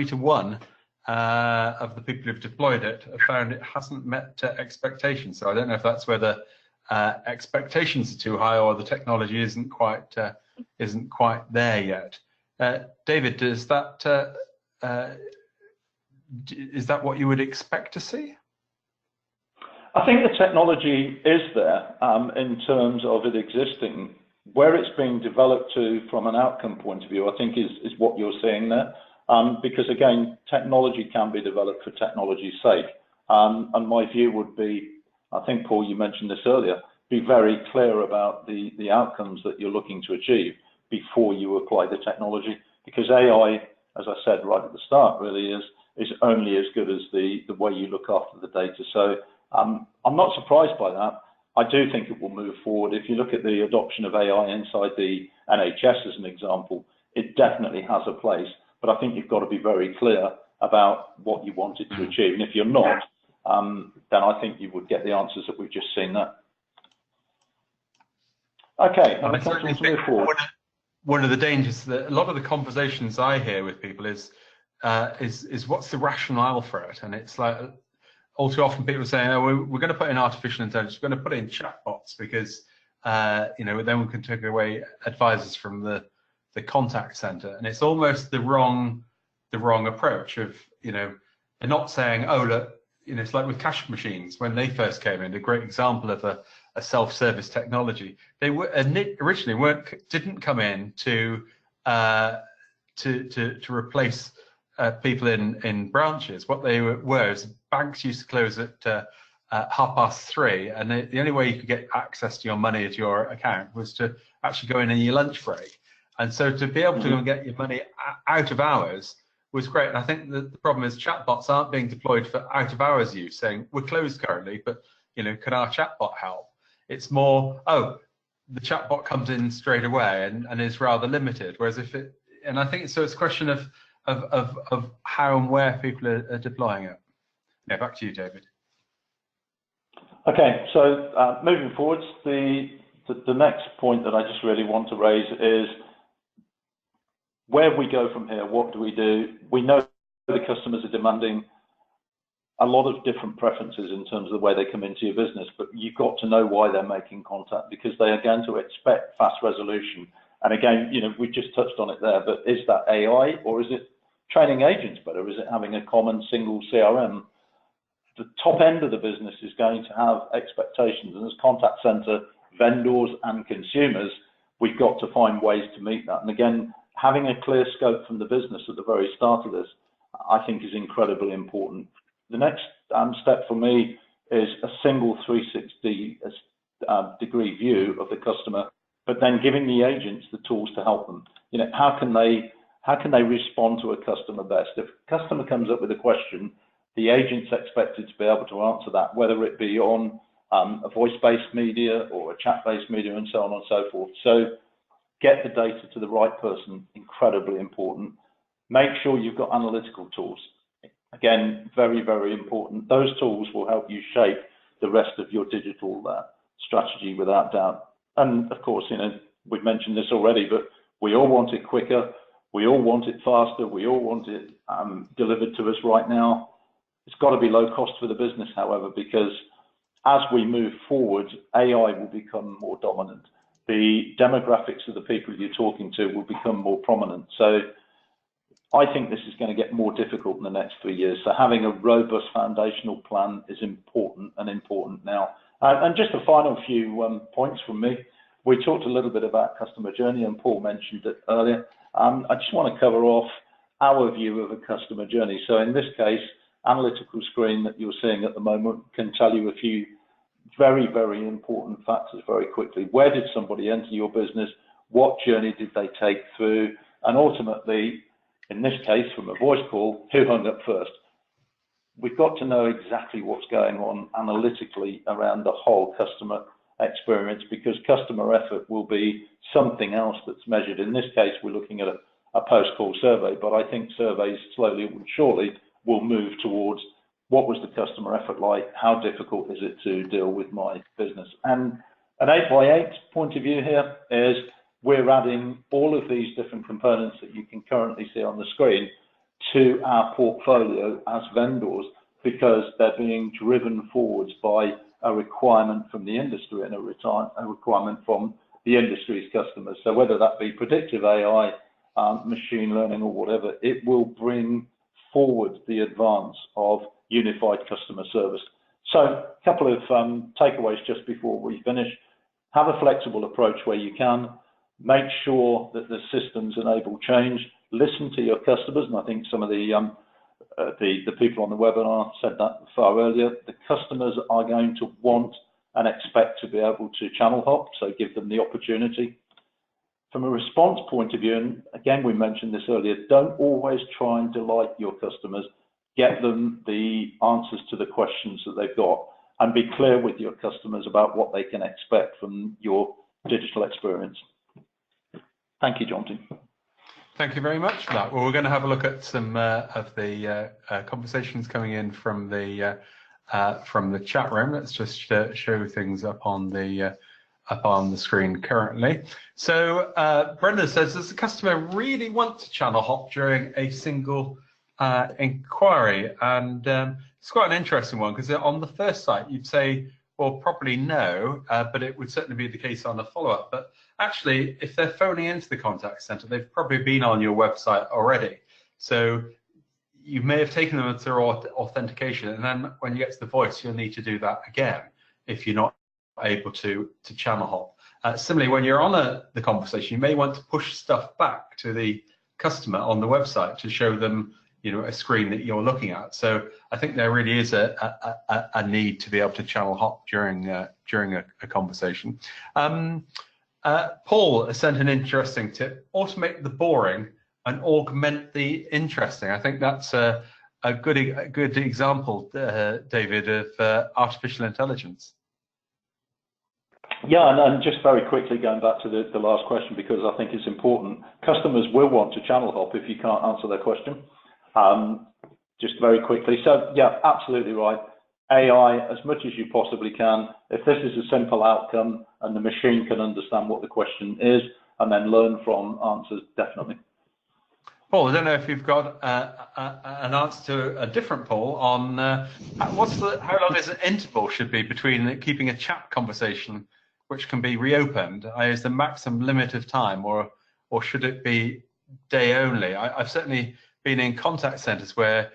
to 1 of the people who've deployed it have found it hasn't met expectations. So I don't know if that's whether expectations are too high or the technology isn't quite there yet. David, is that what you would expect to see? I think the technology is there in terms of it existing. Where it's being developed to from an outcome point of view, I think is what you're seeing there. Because again, technology can be developed for technology's sake. And my view would be, I think, Paul, you mentioned this earlier, be very clear about the outcomes that you're looking to achieve before you apply the technology. Because AI, as I said right at the start, really is only as good as the way you look after the data. So I'm not surprised by that. I do think it will move forward. If you look at the adoption of AI inside the NHS as an example, it definitely has a place. But I think you've got to be very clear about what you want it to achieve. And if you're not, then I think you would get the answers that we've just seen there. Okay, let's move forward. One of the dangers that a lot of the conversations I hear with people is what's the rationale for it? And it's like all too often people are saying, oh, we're going to put in artificial intelligence, we're going to put in chatbots because then we can take away advisors from the contact center. And it's almost the wrong approach of, they're not saying, oh look, it's like with cash machines when they first came in, a great example of a self-service technology. They were originally didn't come in to replace people in branches. What they were is banks used to close at 3:30, and the only way you could get access to your money at your account was to actually go in your lunch break. And so to be able to go and get your money out of hours was great. And I think that the problem is chatbots aren't being deployed for out of hours use, saying we're closed currently, but can our chatbot help? It's more, oh, the chatbot comes in straight away and is rather limited. Whereas if it, and I think so, it's a question of how and where people are deploying it. Yeah, back to you, David. Okay, so moving forwards, the next point that I just really want to raise is where we go from here. What do? We know the customers are demanding a lot of different preferences in terms of the way they come into your business, but you've got to know why they're making contact, because they are going to expect fast resolution. And again, you know, we just touched on it there, but is that AI, or is it training agents better? Is it having a common single CRM? The top end of the business is going to have expectations, and as contact center vendors and consumers, we've got to find ways to meet that. And again, having a clear scope from the business at the very start of this, I think, is incredibly important. The next step for me is a single 360 degree view of the customer, but then giving the agents the tools to help them. You know, how can they respond to a customer best? If a customer comes up with a question, the agent's expected to be able to answer that, whether it be on a voice-based media or a chat-based media, and so on and so forth. So get the data to the right person, incredibly important. Make sure you've got analytical tools. Again, very, very important. Those tools will help you shape the rest of your digital strategy without doubt. And of course, you know, we've mentioned this already, but we all want it quicker. We all want it faster. We all want it delivered to us right now. It's got to be low cost for the business, however, because as we move forward, AI will become more dominant. The demographics of the people you're talking to will become more prominent. So I think this is going to get more difficult in the next 3 years. So having a robust foundational plan is important now. And just a final few points from me. We talked a little bit about customer journey, and Paul mentioned it earlier. I just want to cover off our view of a customer journey. So in this case, analytical screen that you're seeing at the moment can tell you a few very, very important factors very quickly. Where did somebody enter your business? What journey did they take through? And ultimately, in this case, from a voice call, who hung up first? We've got to know exactly what's going on analytically around the whole customer experience, because customer effort will be something else that's measured. In this case, we're looking at a post-call survey, but I think surveys slowly and surely will move towards what was the customer effort like, how difficult is it to deal with my business. And an 8x8 point of view here is we're adding all of these different components that you can currently see on the screen to our portfolio as vendors, because they're being driven forwards by a requirement from the industry and a requirement from the industry's customers. So whether that be predictive AI, machine learning, or whatever, it will bring forward the advance of unified customer service. So a couple of takeaways just before we finish. Have a flexible approach where you can. Make sure that the systems enable change. Listen to your customers, and I think some of the people on the webinar said that far earlier. The customers are going to want and expect to be able to channel hop, so give them the opportunity. From a response point of view, and again, we mentioned this earlier, don't always try and delight your customers. Get them the answers to the questions that they've got, and be clear with your customers about what they can expect from your digital experience. Thank you, Jonty. Thank you very much for that. Well, we're going to have a look at some of the conversations coming in from the chat room. Let's just show things up on the screen currently. So Brendan says, does the customer really want to channel hop during a single inquiry? And it's quite an interesting one, because on the first site you'd say, well, probably no, but it would certainly be the case on the follow-up. But actually, if they're phoning into the contact center, they've probably been on your website already. So you may have taken them through authentication, and then when you get to the voice, you'll need to do that again if you're not able to channel hop. Similarly, when you're on the conversation, you may want to push stuff back to the customer on the website to show them, you know, a screen that you're looking at. So I think there really is a need to be able to channel hop during a conversation. Paul sent an interesting tip: automate the boring and augment the interesting. I think that's a good example, David, of artificial intelligence. Yeah, and just very quickly going back to the last question, because I think it's important. Customers will want to channel hop if you can't answer their question. Just very quickly. So yeah, absolutely right. AI as much as you possibly can. If this is a simple outcome and the machine can understand what the question is and then learn from answers, definitely. Paul, I don't know if you've got an answer to a different poll on how long is an interval should be between keeping a chat conversation which can be reopened? Is the maximum limit of time, or should it be day only? I've certainly been in contact centres where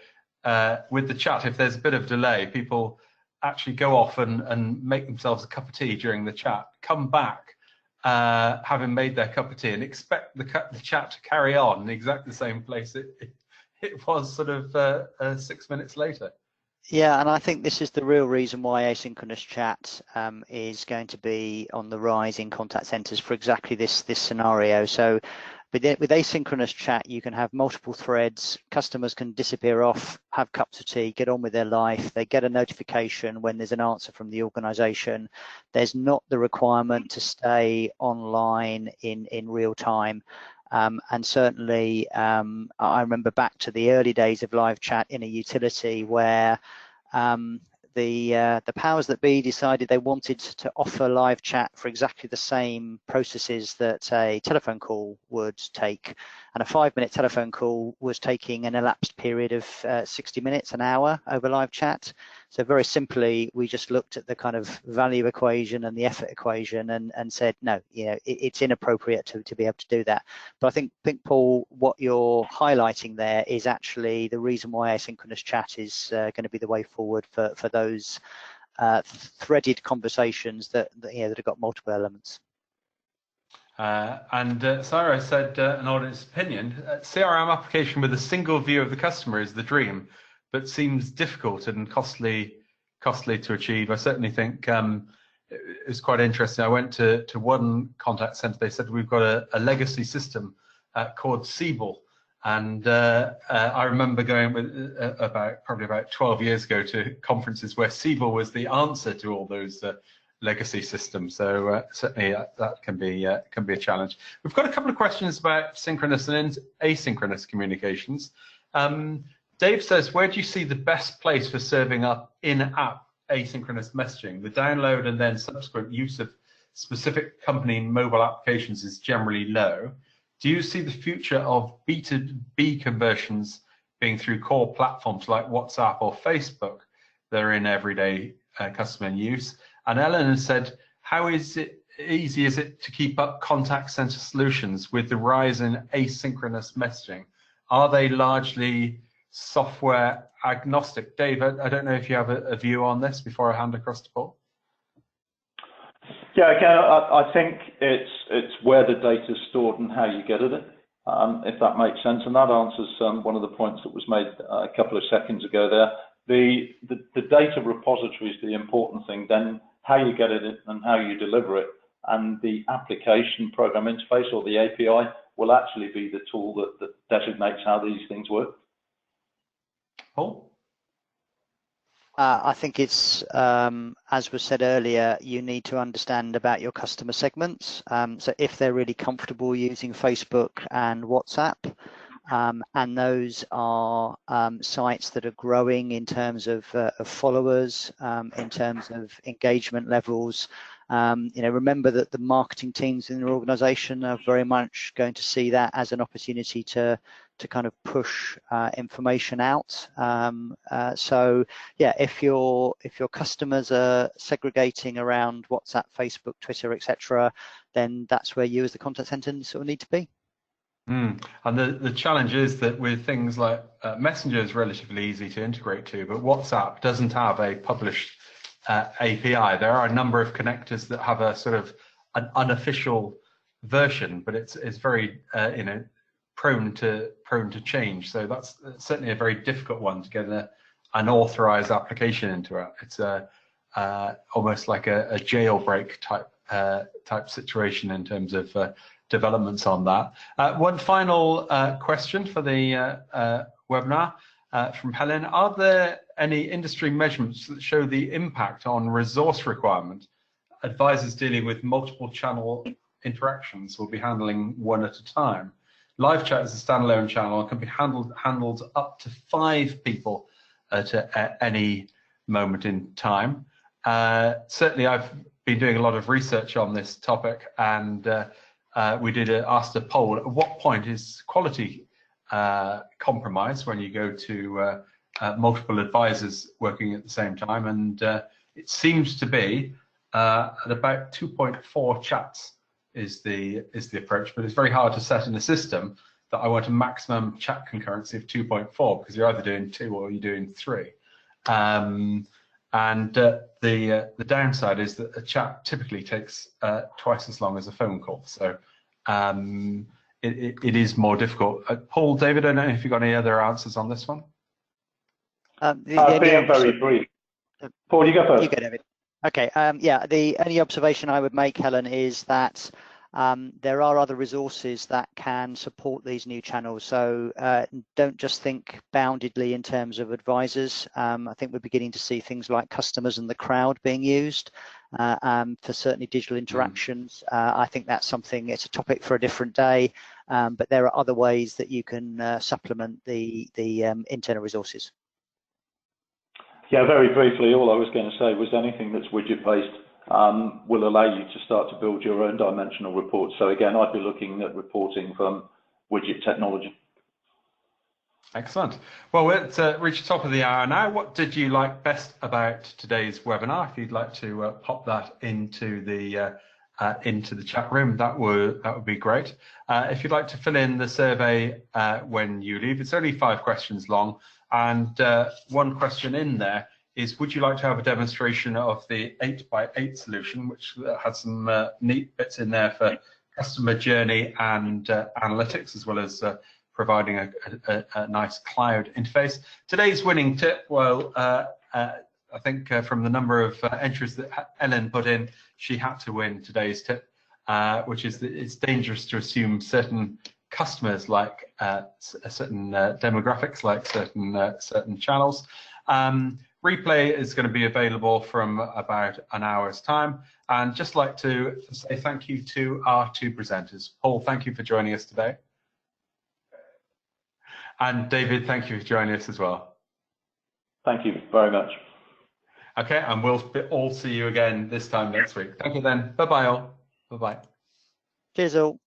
with the chat, if there's a bit of delay, people actually go off and make themselves a cup of tea during the chat, come back having made their cup of tea, and expect the chat to carry on in exactly the same place it was sort of 6 minutes later. Yeah, and I think this is the real reason why asynchronous chat is going to be on the rise in contact centres for exactly this scenario. So with asynchronous chat, you can have multiple threads. Customers can disappear off, have cups of tea, get on with their life. They get a notification when there's an answer from the organisation. There's not the requirement to stay online in real time. And certainly, I remember back to the early days of live chat in a utility where the powers that be decided they wanted to offer live chat for exactly the same processes that a telephone call would take. And a 5-minute telephone call was taking an elapsed period of 60 minutes, an hour over live chat. So very simply, we just looked at the kind of value equation and the effort equation and said, no, it's inappropriate to be able to do that. But I think Paul, what you're highlighting there is actually the reason why asynchronous chat is going to be the way forward for those threaded conversations that have got multiple elements. Sarah said, an audience opinion, CRM application with a single view of the customer is the dream, but seems difficult and costly to achieve. I certainly think it's quite interesting. I went to one contact center. They said we've got a legacy system called Siebel, and I remember going with probably about 12 years ago to conferences where Siebel was the answer to all those legacy systems. So certainly that can be a challenge. We've got a couple of questions about synchronous and asynchronous communications. Dave says, where do you see the best place for serving up in-app asynchronous messaging? The download and then subsequent use of specific company mobile applications is generally low. Do you see the future of B2B conversions being through core platforms like WhatsApp or Facebook that are in everyday customer use? And Ellen has said, how easy is it to keep up contact center solutions with the rise in asynchronous messaging? Are they largely software agnostic? Dave, I don't know if you have a view on this before I hand across to Paul. Yeah, again, I think it's where the data is stored and how you get at it, if that makes sense. And that answers one of the points that was made a couple of seconds ago there. The data repository is the important thing, then how you get at it and how you deliver it. And the application program interface, or the API, will actually be the tool that designates how these things work. Paul? I think it's, as was said earlier, you need to understand about your customer segments. So if they're really comfortable using Facebook and WhatsApp, and those are sites that are growing in terms of followers, in terms of engagement levels. Remember that the marketing teams in your organization are very much going to see that as an opportunity to kind of push information out. So yeah, if your customers are segregating around WhatsApp, Facebook, Twitter, etc., then that's where you as the contact center sort of need to be. And the challenge is that with things like Messenger is relatively easy to integrate to, but WhatsApp doesn't have a published API. There are a number of connectors that have a sort of an unofficial version, but it's very prone to change. So that's certainly a very difficult one to get an authorized application into it. It's almost like a jailbreak type situation in terms of developments on that. One final question for the webinar from Helen. Are there any industry measurements that show the impact on resource requirement advisors dealing with multiple channel interactions will be handling one at a time. Live chat is a standalone channel and can be handled up to 5 people at any moment in time. Certainly, I've been doing a lot of research on this topic, and we asked a poll: at what point is quality compromised when you go to multiple advisors working at the same time? And it seems to be at about 2.4 chats is the approach, but it's very hard to set in a system that I want a maximum chat concurrency of 2.4, because you're either doing 2 or you're doing 3. The downside is that a chat typically takes twice as long as a phone call, so it is more difficult. Paul, David, I don't know if you've got any other answers on this one. Being very brief. Paul, you go first. You go, David. Okay. Yeah. The only observation I would make, Helen, is that there are other resources that can support these new channels. So don't just think boundedly in terms of advisors. I think we're beginning to see things like customers and the crowd being used for certainly digital interactions. I think that's something, it's a topic for a different day, but there are other ways that you can supplement the internal resources. Yeah, very briefly, all I was going to say was anything that's widget-based will allow you to start to build your own dimensional reports. So again, I'd be looking at reporting from widget technology. Excellent. Well, we've reached the top of the hour now. What did you like best about today's webinar? If you'd like to pop that into the chat room, that would be great. If you'd like to fill in the survey when you leave, it's only 5 questions long. And one question in there is, would you like to have a demonstration of the 8x8 solution, which has some neat bits in there for customer journey and analytics, as well as providing a nice cloud interface. Today's winning tip, well, I think from the number of entries that Ellen put in, she had to win today's tip, which is that it's dangerous to assume certain customers like certain demographics, like certain channels. Replay is going to be available from about an hour's time. And just like to say thank you to our 2 presenters. Paul, thank you for joining us today. And David, thank you for joining us as well. Thank you very much. Okay, and we'll all see you again this time next week. Thank you then. Bye-bye all. Bye-bye. Cheers all.